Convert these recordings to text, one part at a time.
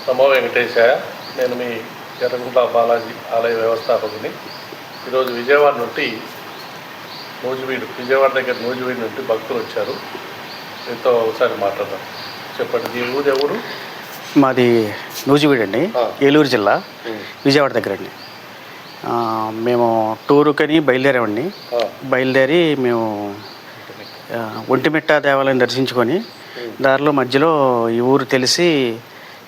నమో వెంకటేశాయ. నేను మీ ఎర్రగుంట్ల బాలాజీ ఆలయ వ్యవస్థాపకుని. ఈరోజు విజయవాడ నుండి విజయవాడ దగ్గర నూజివీడు నుండి భక్తులు వచ్చారు. మీతో ఒకసారి మాట్లాడదాం. చెప్పండి, మీ ఊరు ఎవరు? మాది నూజివీడు అండి, ఏలూరు జిల్లా, విజయవాడ దగ్గర అండి. మేము టూరుకని బయలుదేరామండి. బయలుదేరి మేము ఒంటిమిట్ట దేవాలయం దర్శించుకొని దారిలో మధ్యలో ఈ ఊరు తెలిసి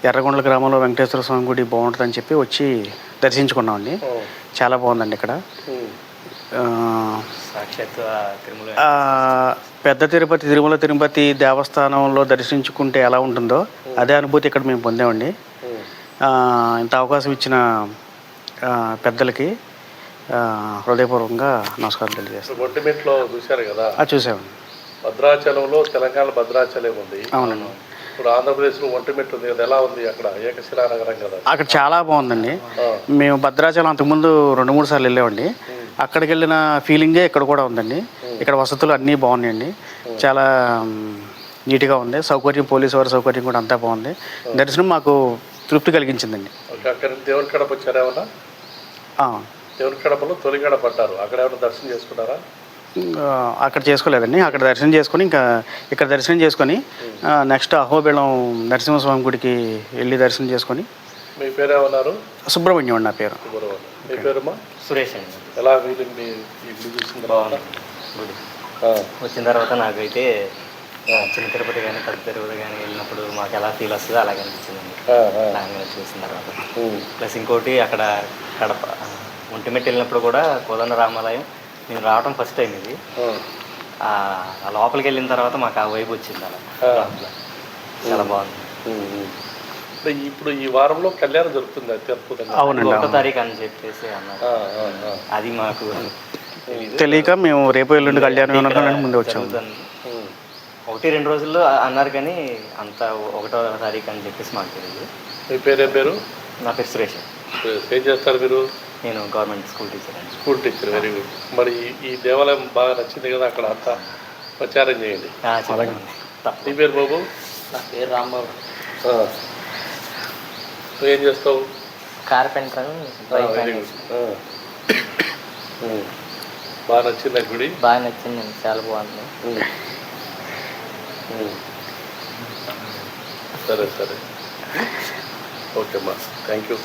ఎర్రగొండల గ్రామంలో వెంకటేశ్వర స్వామి గుడి బాగుంటుందని చెప్పి వచ్చి దర్శించుకున్నామండి. చాలా బాగుందండి ఇక్కడ. పెద్ద తిరుపతి దేవస్థానంలో దర్శించుకుంటే ఎలా ఉంటుందో అదే అనుభూతి ఇక్కడ మేము పొందామండి. ఇంత అవకాశం ఇచ్చిన పెద్దలకి హృదయపూర్వకంగా నమస్కారం తెలియజేస్తాం. ఒంటిమిట్టలో చూశారు కదా? చూసామండి. భద్రాచలంలో తెలంగాణ భద్రాచలం ఉంది. అవునండి. ఇప్పుడు ఆంధ్రప్రదేశ్లో ఒంటిమిట్ట ఉంది కదా, ఎలా ఉంది? అక్కడ ఏకశిలానగరం కదా, అక్కడ చాలా బాగుందండి. మేము భద్రాచలం అంతకుముందు 2-3 సార్లు వెళ్ళామండి. అక్కడికి వెళ్ళిన ఫీలింగే ఇక్కడ కూడా ఉందండి. ఇక్కడ వసతులు అన్నీ బాగున్నాయండి. చాలా నీట్గా ఉంది. సౌకర్యం, పోలీసు వారి సౌకర్యం కూడా అంతా బాగుంది. దర్శనం మాకు తృప్తి కలిగించిందండి. అక్కడ దేవుని కడప వచ్చారా ఏమన్నా? దేవుని కడపలో తొలి గడప పడ్డారు. అక్కడ ఏమైనా దర్శనం చేసుకున్నారా? అక్కడ చేసుకోలేదండి. అక్కడ దర్శనం చేసుకొని ఇంకా ఇక్కడ దర్శనం చేసుకొని నెక్స్ట్ అహోబిళం నరసింహస్వామి గుడికి వెళ్ళి దర్శనం చేసుకొని. మీ పేరు ఏమన్నారు? సుబ్రహ్మణ్యం అండి నా పేరు. మీ పేరుమా? సురేష్ అండి. ఎలా వీళ్ళని చూసిన తర్వాత గుడి వచ్చిన తర్వాత నాకైతే చిన్న తిరుపతి కానీ పెద్ద తిరుపతి కానీ వెళ్ళినప్పుడు మాకు ఎలా ఫీల్ వస్తుందో అలాగే అనిపించిందండి తెలంగాణ చూసిన తర్వాత. ప్లస్ ఇంకోటి అక్కడ కడప ఒంటిమిట్ట వెళ్ళినప్పుడు కూడా కోదండ రామాలయం నేను రావడం ఫస్ట్ టైం ఇది. లోపలికి వెళ్ళిన తర్వాత మాకు ఆ వైపు వచ్చింది. అలా చాలా బాగుంది. ఇప్పుడు ఈ వారంలో కళ్యాణం జరుగుతుంది తిరుపతి. అవునండి, 1వ తారీఖు అని చెప్పేసి అన్నారు. అది మాకు తెలియక మేము రేపు ఎల్లుండి కళ్యాణం ముందు వచ్చాము. 1-2 రోజుల్లో అన్నారు కానీ అంత 1వ తారీఖు అని చెప్పేసి మాకు తెలియదు. మీ పేరు? పేరు? నా పేరు సురేష్. ఏం చేస్తారు మీరు? నేను గవర్నమెంట్ స్కూల్ టీచర్ అండి. School teacher, very good. మరి ఈ దేవాలయం బాగా నచ్చింది కదా, అక్కడ అంతా ప్రచారం చేయండి. నీ పేరు బాబు? నా పేరు రాంబాబు. నువ్వు ఏం చేస్తావు? కార్పెంటర్. బాగా నచ్చింది గుడి? బాగా నచ్చిందండి, చాలా బాగుంది. సరే ఓకే అమ్మా, థ్యాంక్ యూ.